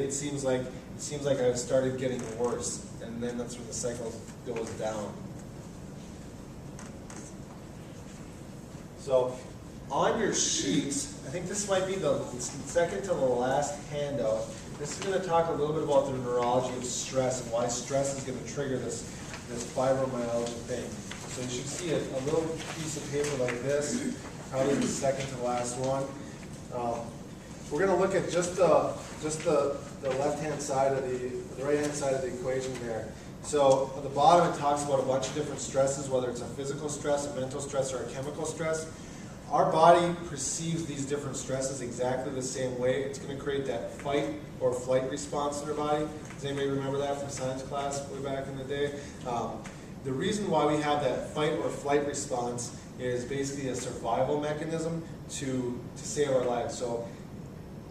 it seems like I've started getting worse, and then that's when the cycle goes down. So on your sheets, I think this might be the second to the last handout. This is going to talk a little bit about the neurology of stress and why stress is going to trigger this fibromyalgia thing. So you should see a little piece of paper like this, probably the second to the last one. We're going to look at just the left-hand side of the right-hand side of the equation there. So at the bottom it talks about a bunch of different stresses, whether it's a physical stress, a mental stress, or a chemical stress. Our body perceives these different stresses exactly the same way. It's going to create that fight or flight response in our body. Does anybody remember that from science class way back in the day? The reason why we have that fight or flight response is basically a survival mechanism to save our lives. So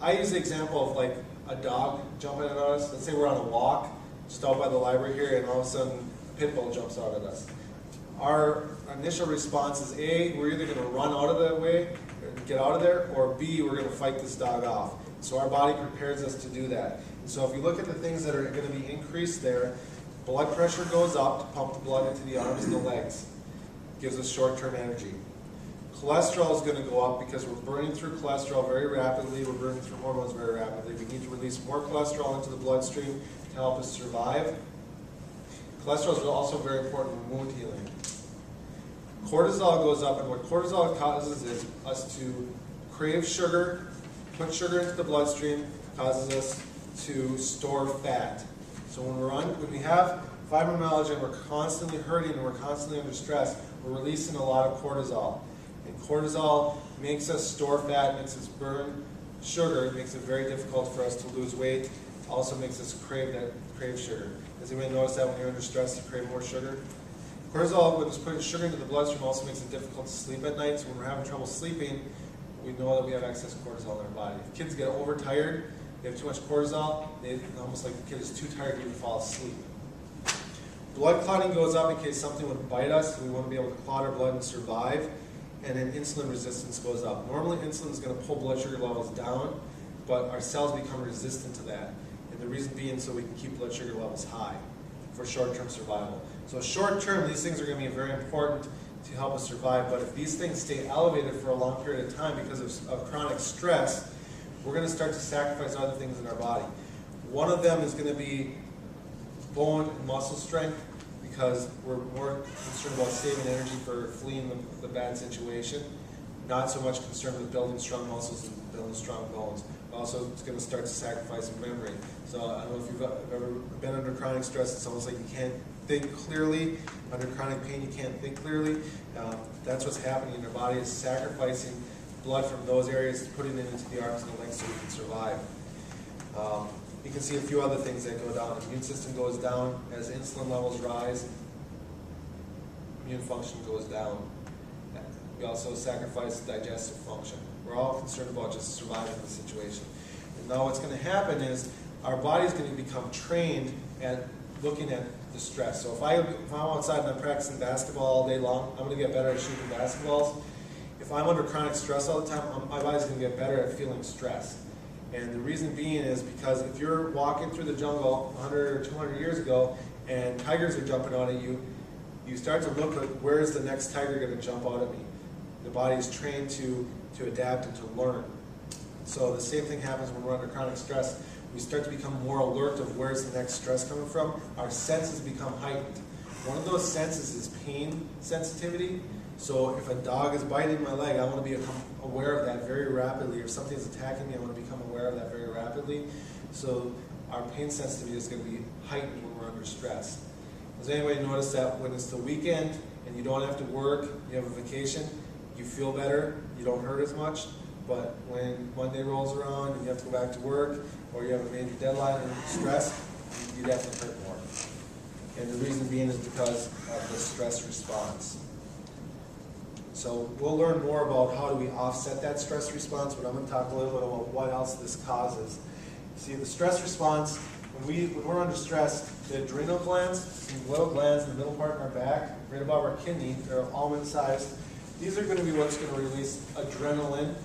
I use the example of like a dog jumping at us. Let's say we're on a walk, just out by the library here, and all of a sudden a pit bull jumps out at us. Our initial response is A, we're either going to run out of the way, get out of there, or B, we're going to fight this dog off. So our body prepares us to do that. And so if you look at the things that are going to be increased there, blood pressure goes up to pump the blood into the arms and the legs. Gives us short-term energy. Cholesterol is going to go up because we're burning through cholesterol very rapidly. We're burning through hormones very rapidly. We need to release more cholesterol into the bloodstream to help us survive. Cholesterol is also very important in wound healing. Cortisol goes up, and what cortisol causes is us to crave sugar, put sugar into the bloodstream, causes us to store fat. So when we have fibromyalgia and we're constantly hurting and we're constantly under stress, we're releasing a lot of cortisol. And cortisol makes us store fat, makes us burn sugar, it makes it very difficult for us to lose weight, also makes us crave sugar. Does anybody notice that when you're under stress you crave more sugar? Cortisol, when it's putting sugar into the bloodstream, also makes it difficult to sleep at night. So when we're having trouble sleeping, we know that we have excess cortisol in our body. If kids get overtired, they have too much cortisol, it's almost like the kid is too tired to even fall asleep. Blood clotting goes up in case something would bite us. We want to be able to clot our blood and survive. And then insulin resistance goes up. Normally insulin is going to pull blood sugar levels down, but our cells become resistant to that. And the reason being so we can keep blood sugar levels high for short-term survival. So short-term, these things are going to be very important to help us survive, but if these things stay elevated for a long period of time because of chronic stress, we're going to start to sacrifice other things in our body. One of them is going to be bone and muscle strength, because we're more concerned about saving energy for fleeing the bad situation, not so much concerned with building strong muscles and building strong bones. Also, it's going to start to sacrifice memory. So I don't know if you've ever been under chronic stress. It's almost like you can't think clearly. Under chronic pain, you can't think clearly. That's what's happening in your body, is sacrificing blood from those areas, putting it into the arms and the legs so we can survive. You can see a few other things that go down. The immune system goes down as insulin levels rise. Immune function goes down. We also sacrifice digestive function. We're all concerned about just surviving the situation. And now what's going to happen is our body is going to become trained at looking at the stress. So if I'm outside and I'm practicing basketball all day long, I'm going to get better at shooting basketballs. If I'm under chronic stress all the time, my body's going to get better at feeling stress. And the reason being is because if you're walking through the jungle 100 or 200 years ago and tigers are jumping out at you, you start to look at where is the next tiger going to jump out at me. The body is trained to adapt and to learn. So the same thing happens when we're under chronic stress. We start to become more alert of where's the next stress coming from. Our senses become heightened. One of those senses is pain sensitivity. So if a dog is biting my leg, I want to become aware of that very rapidly. If something is attacking me, I want to become aware of that very rapidly. So our pain sensitivity is going to be heightened when we're under stress. Does anybody notice that when it's the weekend and you don't have to work, you have a vacation, you feel better, you don't hurt as much? But when Monday rolls around and you have to go back to work, or you have a major deadline and stress, you definitely hurt more. And the reason being is because of the stress response. So we'll learn more about how do we offset that stress response, but I'm going to talk a little bit about what else this causes. See, the stress response, when we're under stress, the adrenal glands, these little glands in the middle part in our back, right above our kidney, they're almond-sized. These are going to be what's going to release adrenaline.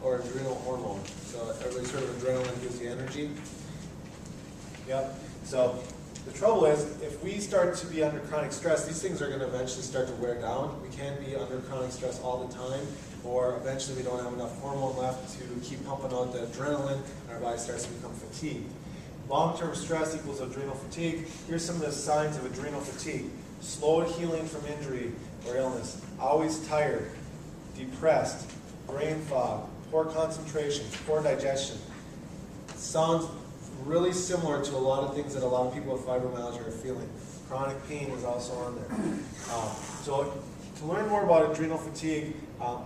or adrenal hormone. So everybody's heard of adrenaline gives you energy. Yep. So the trouble is, if we start to be under chronic stress, these things are going to eventually start to wear down. We can't be under chronic stress all the time, or eventually we don't have enough hormone left to keep pumping out the adrenaline, and our body starts to become fatigued. Long-term stress equals adrenal fatigue. Here's some of the signs of adrenal fatigue. Slow healing from injury or illness, always tired, depressed, brain fog, poor concentration, poor digestion. Sounds really similar to a lot of things that a lot of people with fibromyalgia are feeling. Chronic pain is also on there. So to learn more about adrenal fatigue,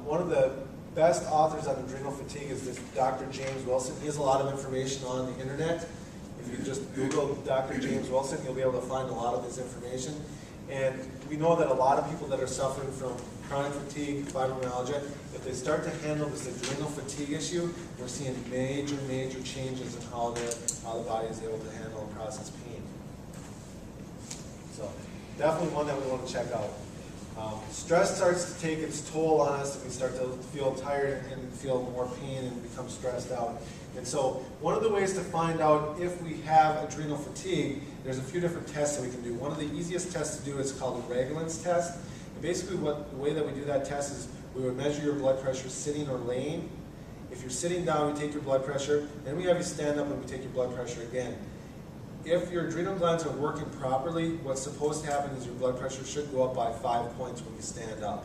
one of the best authors on adrenal fatigue is this Dr. James Wilson. He has a lot of information on the internet. If you just Google Dr. James Wilson, you'll be able to find a lot of his information. And we know that a lot of people that are suffering from chronic fatigue, fibromyalgia, if they start to handle this adrenal fatigue issue, we're seeing major, major changes in how the body is able to handle and process pain. So definitely one that we want to check out. Stress starts to take its toll on us, and we start to feel tired and feel more pain and become stressed out. And so one of the ways to find out if we have adrenal fatigue, there's a few different tests that we can do. One of the easiest tests to do is called the Reglan's test. And basically the way that we do that test is we would measure your blood pressure sitting or laying. If you're sitting down, we take your blood pressure, then we have you stand up and we take your blood pressure again. If your adrenal glands are working properly, what's supposed to happen is your blood pressure should go up by 5 points when you stand up.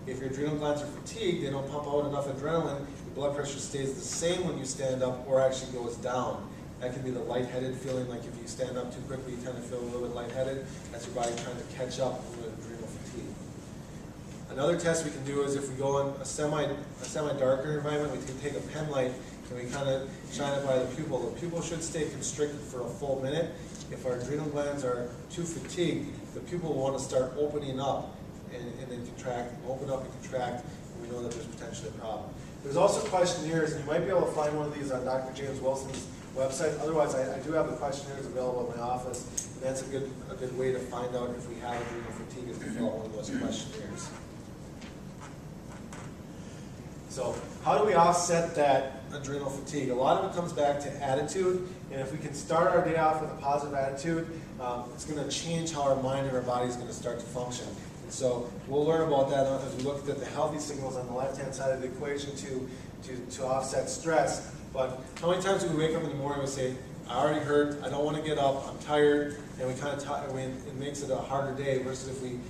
If your adrenal glands are fatigued, they don't pump out enough adrenaline, your blood pressure stays the same when you stand up or actually goes down. That can be the lightheaded feeling, like if you stand up too quickly, you tend to feel a little bit lightheaded. That's your body trying to catch up with adrenal fatigue. Another test we can do is if we go in a semi-darker environment, we can take a pen light and we kind of shine it by the pupil. The pupil should stay constricted for a full minute. If our adrenal glands are too fatigued, the pupil will want to start opening up and then contract, open up and contract, and we know that there's potentially a problem. There's also questionnaires, and you might be able to find one of these on Dr. James Wilson's website. Otherwise, I do have the questionnaires available in my office, and that's a good way to find out if we have adrenal fatigue is to fill out one of those questionnaires. So how do we offset that adrenal fatigue? A lot of it comes back to attitude, and if we can start our day off with a positive attitude, it's going to change how our mind and our body is going to start to function. And so we'll learn about that as we look at the healthy signals on the left-hand side of the equation to offset stress. But how many times do we wake up in the morning and we say, I already hurt, I don't want to get up, I'm tired, and we kind of it makes it a harder day, versus if we